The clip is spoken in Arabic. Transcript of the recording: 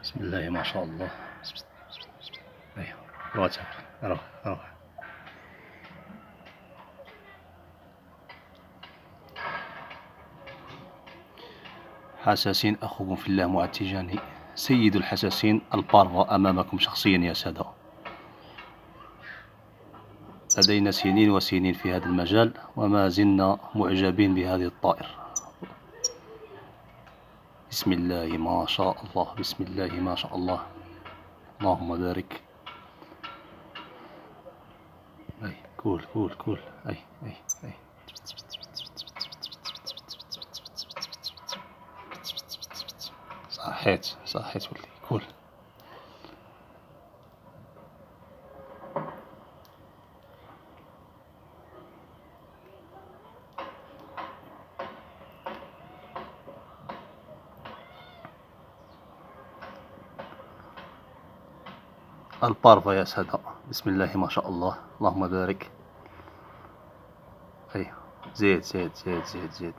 بسم الله ما شاء الله. ايوه روح روح روح. حساسين أخوكم في الله معد تيجاني، سيد الحساسين البارفا أمامكم شخصيا يا سادة. لدينا سنين وسنين في هذا المجال وما زلنا معجبين بهذه الطائر. بسم الله ما شاء الله، بسم الله ما شاء الله، اللهم بارك. أي كول كول كول. أي أي أي. صحيت صحيت ولي كول. البارفا يا سادة، بسم الله ما شاء الله، اللهم بارك. أي زيد زيد زيد زيد زيد.